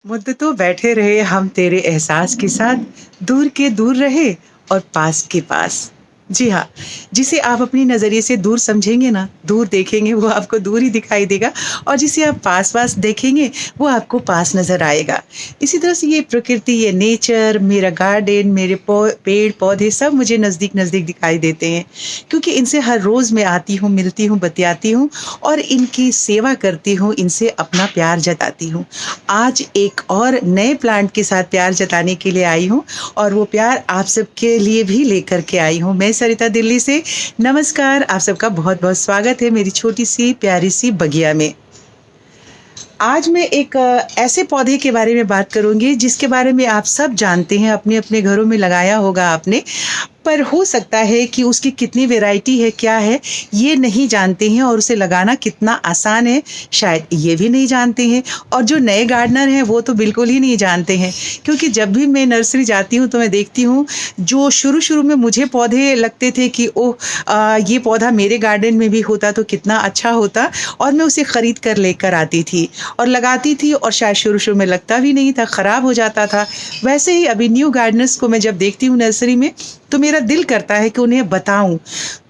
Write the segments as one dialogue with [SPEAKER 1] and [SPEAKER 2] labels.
[SPEAKER 1] मुद्दतों बैठे रहे हम तेरे एहसास के साथ, दूर के दूर रहे और पास के पास। जी हाँ, जिसे आप अपनी नज़रिए से दूर समझेंगे ना, दूर देखेंगे वो आपको दूर ही दिखाई देगा और जिसे आप पास-पास देखेंगे वो आपको पास नज़र आएगा। इसी तरह से ये प्रकृति, ये नेचर, मेरा गार्डन, मेरे पेड़-पौधे सब मुझे नज़दीक-नज़दीक दिखाई देते हैं क्योंकि इनसे हर रोज़ मैं आती हूँ, मिलती हूँ, बतियाती हूँ और इनकी सेवा करती हूँ, इनसे अपना प्यार जताती हूँ। आज एक और नए प्लांट के साथ प्यार जताने के लिए आई हूँ और वो प्यार आप सबके लिए भी लेकर के आई हूँ। मैं सरिता दिल्ली से। नमस्कार, आप सबका बहुत-बहुत स्वागत है मेरी छोटी-सी प्यारी-सी बगिया में। आज मैं एक ऐसे पौधे के बारे में बात करूँगी जिसके बारे में आप सब जानते हैं, अपने-अपने घरों में लगाया होगा आपने। पर हो सकता है कि उसकी कितनी वैरायटी है, क्या है, ये नहीं जानते हैं और उसे लगाना कितना आसान है, शायद ये भी नहीं जानते हैं। और जो नए गार्डनर हैं, वो तो बिल्कुल ही नहीं जानते हैं क्योंकि जब भी मैं नर्सरी जाती हूँ, तो मैं देखती हूँ, जो शुरू-शुरू में मुझे पौधे लगते थे कि ओह! ये पौधा मेरे गार्डन में भी होता तो कितना अच्छा होता और मैं उसे खरीद कर लेकर आती थी और लगाती थी और शायद शुरू-शुरू में लगता भी नहीं था, खराब हो जाता था। वैसे ही अभी न्यू गार्डनर्स को मैं जब देखती हूँ नर्सरी में, तो मेरा दिल करता है कि उन्हें बताऊँ।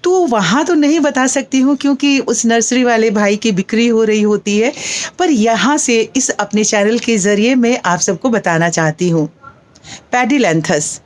[SPEAKER 1] तो वहाँ तो नहीं बता सकती हूँ क्योंकि उस नर्सरी वाले भाई की बिक्री हो रही होती है, पर यहाँ से इस अपने चैनल के ज़रिए मैं आप सबको बताना चाहती हूँ। पैडिलैंथस,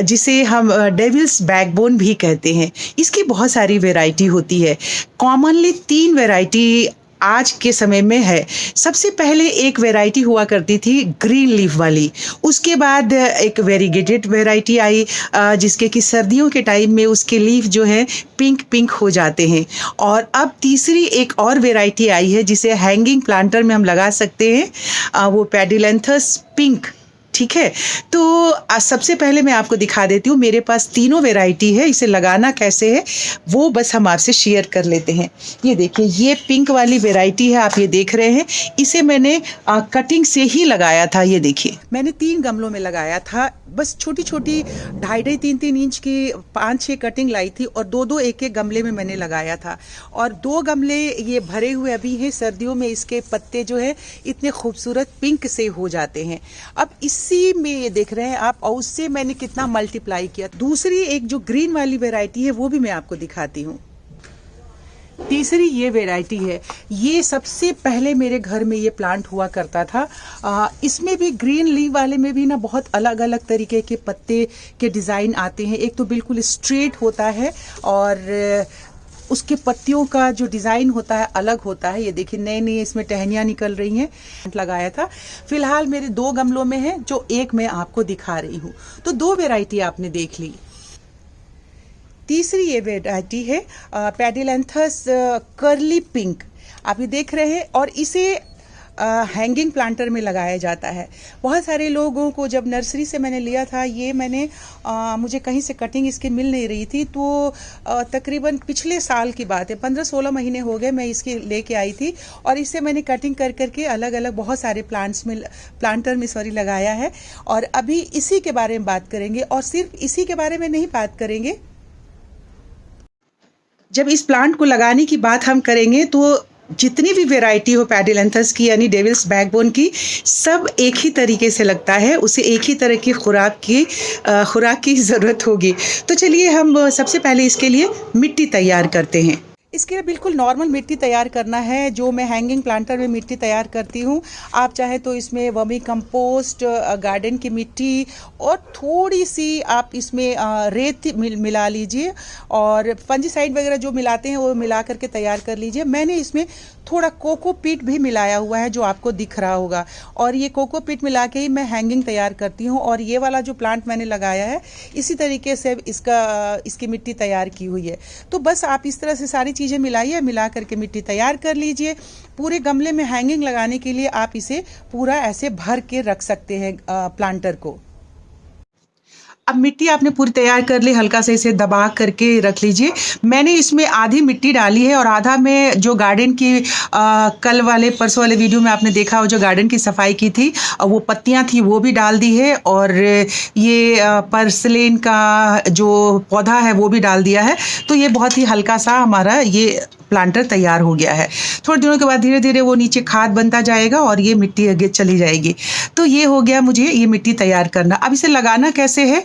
[SPEAKER 1] जिसे हम डेविल्स बैकबोन भी कहते हैं, इसकी बहुत सारी वैरायटी होती है। कॉमनली 3 वैरायटी आज के समय में है। सबसे पहले एक वैरायटी हुआ करती थी ग्रीन लीफ वाली, उसके बाद एक वेरीगेटेड वैरायटी आई जिसके कि सर्दियों के टाइम में उसके लीफ जो हैं पिंक-पिंक हो जाते हैं और अब तीसरी एक और वैरायटी आई है जिसे हैंगिंग प्लांटर में हम लगा सकते हैं, वो पैडिलैंथस पिंक। ठीक है? तो सबसे पहले मैं आपको दिखा देती हूँ, मेरे पास तीनों वैरायटी है, इसे लगाना कैसे है, वो बस हम आपसे शेयर कर लेते हैं। ये देखिए, ये पिंक वाली वैरायटी है, आप ये देख रहे हैं, इसे मैंने कटिंग से ही लगाया था, ये देखिए। मैंने 3 गमलों में लगाया था, बस छोटी-छोटी 2.5-2.5 3-3 इंच की 5-6 कटिंग लाई थी और 2-2 एक-एक गमले में मैंने लगाया था और 2 गमले ये भरे हुए अभी हैं, सर्दियों में इसके पत्ते जो है इतने खूबसूरत पिंक से हो जाते हैं। अब इसी में ये देख रहे हैं आप और उससे मैंने कितना मल्टीप्लाई किया। दूसरी एक जो ग्रीन वाली वैरायटी है वो भी मैं आपको दिखाती हूँ। तीसरी ये वैरायटी है, ये सबसे पहले मेरे घर में ये प्लांट हुआ करता था। इसमें भी ग्रीन लीफ वाले में भी ना बहुत अलग-अलग तरीके के पत्ते के डिज़ाइन आते हैं। एक तो बिल्कुल स्ट्रेट होता है और उसके पत्तियों का जो डिज़ाइन होता है अलग होता है। ये देखिए नई-नई इसमें टहनियाँ निकल रही हैं। लगाया था। फिलहाल मेरे 2 गमलों में है जो एक मैं आपको दिखा रही हूँ। तो 2 वैरायटी आपने देख ली। तीसरी ये वैरायटी है पैडिलैंथस कर्ली पिंक, आप ये देख रहे हैं और इसे हैंगिंग प्लांटर में लगाया जाता है। बहुत सारे लोगों को जब नर्सरी से मैंने लिया था, ये मैंने मुझे कहीं से कटिंग इसकी मिल नहीं रही थी, तो तकरीबन पिछले साल की बात है, 15-16 महीने हो गए मैं इसकी लेके आई थी और इससे मैंने कटिंग कर करके अलग अलग बहुत सारे प्लांटर में लगाया है और अभी इसी के बारे में बात करेंगे और सिर्फ इसी के बारे में नहीं बात करेंगे। जब इस प्लांट को लगाने की बात हम करेंगे तो जितनी भी वैरायटी हो पैडिलैंथस की यानी डेविल्स बैकबोन की, सब एक ही तरीके से लगता है, उसे एक ही तरह की खुराक की ज़रूरत होगी। तो चलिए हम सबसे पहले इसके लिए मिट्टी तैयार करते हैं। इसके लिए बिल्कुल नॉर्मल मिट्टी तैयार करना है, जो मैं हैंगिंग प्लांटर में मिट्टी तैयार करती हूँ। आप चाहे तो इसमें वर्मी कंपोस्ट, गार्डन की मिट्टी और थोड़ी सी आप इसमें रेत मिला लीजिए और फंजीसाइड वगैरह जो मिलाते हैं वो मिला करके तैयार कर लीजिए। मैंने इसमें थोड़ा कोकोपीट भी मिलाया हुआ है जो आपको दिख रहा होगा और ये कोकोपीट मिला के ही मैं हैंगिंग तैयार करती हूँ और ये वाला जो प्लांट मैंने लगाया है इसी तरीके से इसकी मिट्टी तैयार की हुई है। तो बस आप इस तरह से सारी चीज़ें मिलाइए, मिला करके मिट्टी तैयार कर लीजिए। पूरे गमले में हैंगिंग लगाने के लिए आप इसे पूरा ऐसे भर के रख सकते हैं प्लांटर को। अब मिट्टी आपने पूरी तैयार कर ली, हल्का से इसे दबा करके रख लीजिए। मैंने इसमें आधी मिट्टी डाली है और आधा में जो गार्डन की परसों वाले वीडियो में आपने देखा, वो जो गार्डन की सफाई की थी वो पत्तियां थी वो भी डाल दी है और ये पर्सलेन का जो पौधा है वो भी डाल दिया है। तो ये बहुत ही हल्का सा हमारा ये प्लांटर तैयार हो गया है। थोड़े दिनों के बाद धीरे धीरे वो नीचे खाद बनता जाएगा और ये मिट्टी आगे चली जाएगी। तो ये हो गया मुझे ये मिट्टी तैयार करना। अब इसे लगाना कैसे है?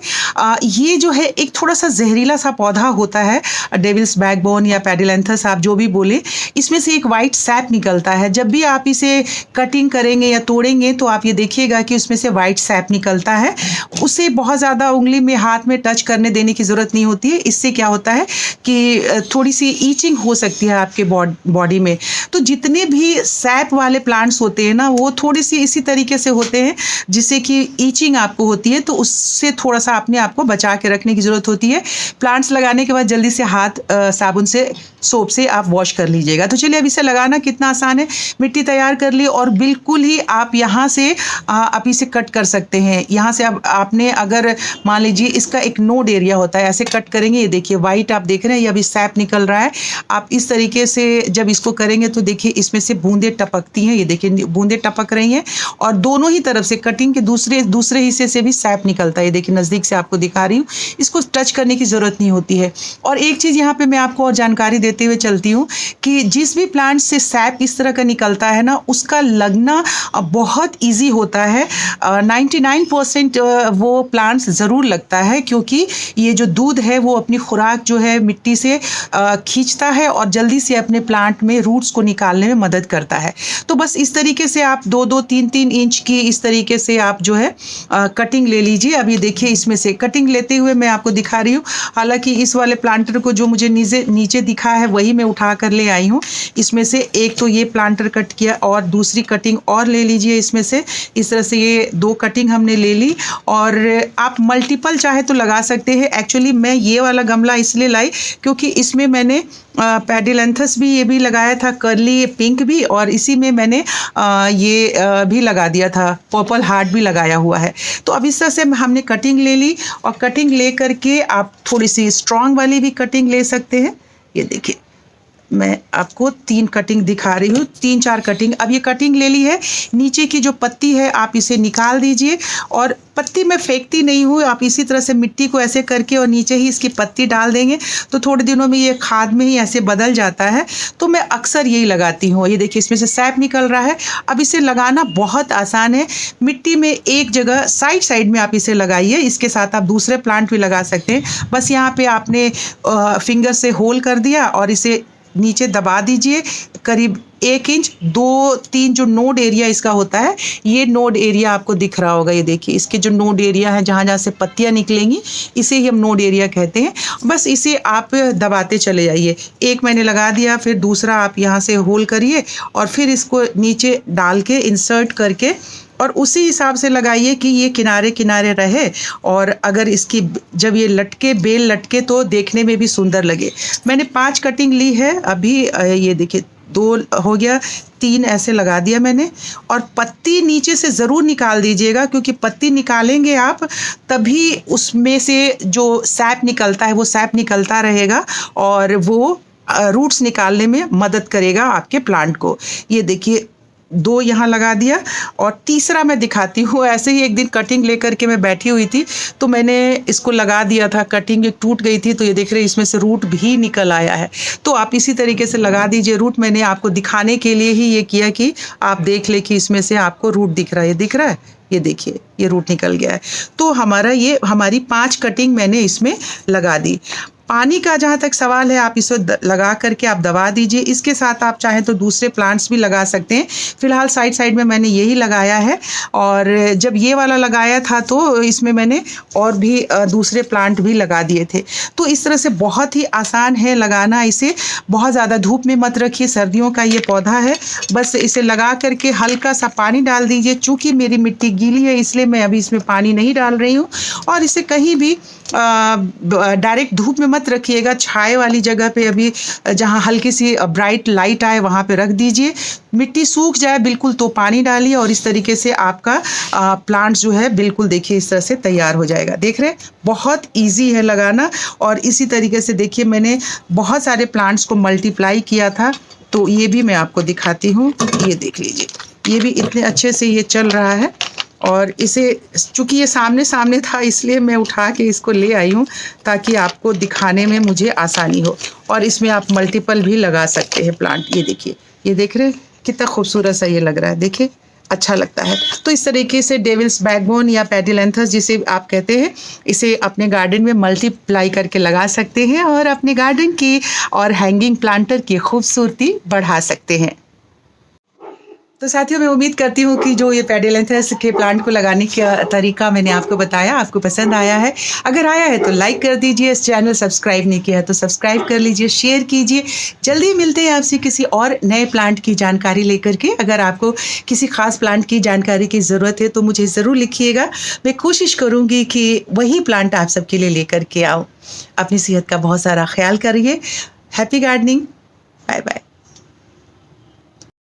[SPEAKER 1] ये जो है एक थोड़ा सा जहरीला सा पौधा होता है, डेविल्स बैकबोन या पेडिलेंथस आप जो भी बोले, इसमें से एक वाइट सैप निकलता है। जब भी आप इसे कटिंग करेंगे या तोड़ेंगे तो आप ये देखिएगा कि उसमें से वाइट सैप निकलता है। उसे बहुत ज़्यादा उंगली में हाथ में टच करने देने की ज़रूरत नहीं होती है। इससे क्या होता है कि थोड़ी सी ईचिंग हो सकती है आपके बॉडी में। तो जितने भी सैप वाले प्लांट्स होते हैं ना, वो थोड़ी सी इसी तरीके से होते हैं जिससे कि ईचिंग आपको होती है, तो उससे थोड़ा सा अपने आप को बचा के रखने की ज़रूरत होती है। प्लांट्स लगाने के बाद जल्दी से हाथ साबुन से, सोप से आप वॉश कर लीजिएगा। तो चलिए अब इसे लगाना कितना आसान है। मिट्टी तैयार कर ली और बिल्कुल ही आप यहाँ से आप इसे कट कर सकते हैं। यहाँ से अब आपने अगर मान लीजिए इसका एक नोड एरिया होता है, ऐसे कट करेंगे, ये देखिए वाइट आप देख रहे हैं, ये अभी सैप निकल रहा है। आप इस तरीके से जब इसको करेंगे तो देखिए इसमें से बूंदें टपकती हैं, ये देखिए बूंदें टपक रही हैं और दोनों ही तरफ से कटिंग के दूसरे हिस्से से भी सैप निकलता है। ये देखिए नज़दीक से आपको दिखा रही हूँ, इसको टच करने की ज़रूरत नहीं होती है। और एक चीज़ यहाँ पे मैं आपको और जानकारी देते हुए चलती हूँ कि जिस भी प्लांट से सैप इस तरह का निकलता है ना, उसका लगना बहुत ईजी होता है। 99% वो प्लांट्स ज़रूर लगता है, क्योंकि ये जो दूध है वो अपनी खुराक जो है मिट्टी से खींचता है और जल्दी से अपने प्लांट में रूट्स को निकालने में मदद करता है। तो बस इस तरीके से आप 2-2, 3-3 इंच की इस तरीके से आप जो है कटिंग ले लीजिए। अब ये देखिए इसमें से कटिंग लेते हुए मैं आपको दिखा रही हूँ। हालांकि इस वाले प्लांटर को जो मुझे नीचे दिखा है वही मैं उठा कर ले आई हूँ। इसमें से एक तो ये प्लांटर कट किया और दूसरी कटिंग और ले लीजिए इसमें से। इस तरह से ये 2 कटिंग हमने ले ली और आप मल्टीपल चाहे तो लगा सकते हैं। एक्चुअली मैं ये वाला गमला इसलिए लाई क्योंकि इसमें मैंने पेडिलेंथस भी ये भी लगाया था, कर्ली पिंक भी, और इसी में मैंने ये भी लगा दिया था, पर्पल हार्ट भी लगाया हुआ है। तो अब इस तरह से हमने कटिंग ले ली और कटिंग ले करके आप थोड़ी सी स्ट्रॉन्ग वाली भी कटिंग ले सकते हैं। ये देखिए मैं आपको 3 कटिंग दिखा रही हूँ, 3-4 कटिंग। अब ये कटिंग ले ली है, नीचे की जो पत्ती है आप इसे निकाल दीजिए। और पत्ती मैं फेंकती नहीं हूँ, आप इसी तरह से मिट्टी को ऐसे करके और नीचे ही इसकी पत्ती डाल देंगे तो थोड़े दिनों में ये खाद में ही ऐसे बदल जाता है। तो मैं अक्सर यही लगाती हूँ। ये देखिए इसमें से सैप निकल रहा है। अब इसे लगाना बहुत आसान है। मिट्टी में एक जगह साइड में आप इसे लगाइए। इसके साथ आप दूसरे प्लांट भी लगा सकते हैं। बस यहाँ पे आपने फिंगर से होल कर दिया और इसे नीचे दबा दीजिए करीब 1 इंच। 2-3 जो नोड एरिया इसका होता है, ये नोड एरिया आपको दिख रहा होगा। ये देखिए इसके जो नोड एरिया है जहाँ जहाँ से पत्तियाँ निकलेंगी, इसे ही हम नोड एरिया कहते हैं। बस इसे आप दबाते चले जाइए। एक मैंने लगा दिया, फिर दूसरा आप यहाँ से होल करिए और फिर इसको नीचे डाल के इंसर्ट करके और उसी हिसाब से लगाइए कि ये किनारे किनारे रहे। और अगर इसकी जब ये लटके, बेल लटके तो देखने में भी सुंदर लगे। मैंने 5 कटिंग ली है अभी। ये देखिए 2 हो गया, 3 ऐसे लगा दिया मैंने। और पत्ती नीचे से ज़रूर निकाल दीजिएगा, क्योंकि पत्ती निकालेंगे आप तभी उसमें से जो सैप निकलता है वो सैप निकलता रहेगा और वो रूट्स निकालने में मदद करेगा आपके प्लांट को। ये देखिए 2 यहाँ लगा दिया और तीसरा मैं दिखाती हूँ। ऐसे ही एक दिन कटिंग लेकर के मैं बैठी हुई थी तो मैंने इसको लगा दिया था। कटिंग एक टूट गई थी तो ये देख रहे हैं इसमें से रूट भी निकल आया है। तो आप इसी तरीके से लगा दीजिए रूट। मैंने आपको दिखाने के लिए ही ये किया कि आप देख ले कि इसमें से आपको रूट दिख रहा है। ये दिख रहा है, ये देखिए ये रूट निकल गया है। तो हमारी 5 कटिंग मैंने इसमें लगा दी। पानी का जहाँ तक सवाल है, आप इसे लगा करके आप दबा दीजिए। इसके साथ आप चाहें तो दूसरे प्लांट्स भी लगा सकते हैं। फिलहाल साइड में मैंने यही लगाया है। और जब ये वाला लगाया था तो इसमें मैंने और भी दूसरे प्लांट भी लगा दिए थे। तो इस तरह से बहुत ही आसान है लगाना। इसे बहुत ज़्यादा धूप में मत रखिए, सर्दियों का ये पौधा है। बस इसे लगा करके हल्का सा पानी डाल दीजिए। चूँकि मेरी मिट्टी गीली है इसलिए मैं अभी इसमें पानी नहीं डाल रही हूँ। और इसे कहीं भी डायरेक्ट धूप में मत रखिएगा, छाए वाली जगह पे अभी जहाँ हल्की सी ब्राइट लाइट आए वहाँ पे रख दीजिए। मिट्टी सूख जाए बिल्कुल तो पानी डालिए और इस तरीके से आपका प्लांट जो है बिल्कुल देखिए इस तरह से तैयार हो जाएगा। देख रहे हैं बहुत इजी है लगाना। और इसी तरीके से देखिए मैंने बहुत सारे प्लांट्स को मल्टीप्लाई किया था तो ये भी मैं आपको दिखाती हूँ। ये देख लीजिए, ये भी इतने अच्छे से ये चल रहा है और इसे चूँकि ये सामने-सामने था इसलिए मैं उठा के इसको ले आई हूँ ताकि आपको दिखाने में मुझे आसानी हो। और इसमें आप मल्टीपल भी लगा सकते हैं प्लांट। ये देखिए, ये देख रहे हैं? कितना खूबसूरत सा ये लग रहा है, देखिए, अच्छा लगता है। तो इस तरीके से डेविल्स बैकबोन या पेडिलैंथस जिसे आप कहते हैं, इसे अपने गार्डन में मल्टीप्लाई करके लगा सकते हैं और अपने गार्डन की और हैंगिंग प्लांटर की खूबसूरती बढ़ा सकते हैं। तो साथियों, मैं उम्मीद करती हूँ कि जो ये पेडिलैंथस के प्लांट को लगाने का तरीका मैंने आपको बताया, आपको पसंद आया है। अगर आया है तो लाइक कर दीजिए, इस चैनल सब्सक्राइब नहीं किया है तो सब्सक्राइब कर लीजिए, शेयर कीजिए। जल्दी मिलते हैं आपसे किसी और नए प्लांट की जानकारी लेकर के। अगर आपको किसी खास प्लांट की जानकारी की ज़रूरत है तो मुझे ज़रूर लिखिएगा। मैं कोशिश करूँगी कि वही प्लांट आप सबके लिए लेकर के आऊँ। अपनी सेहत का बहुत सारा ख़्याल करिए। Happy gardening. Bye bye.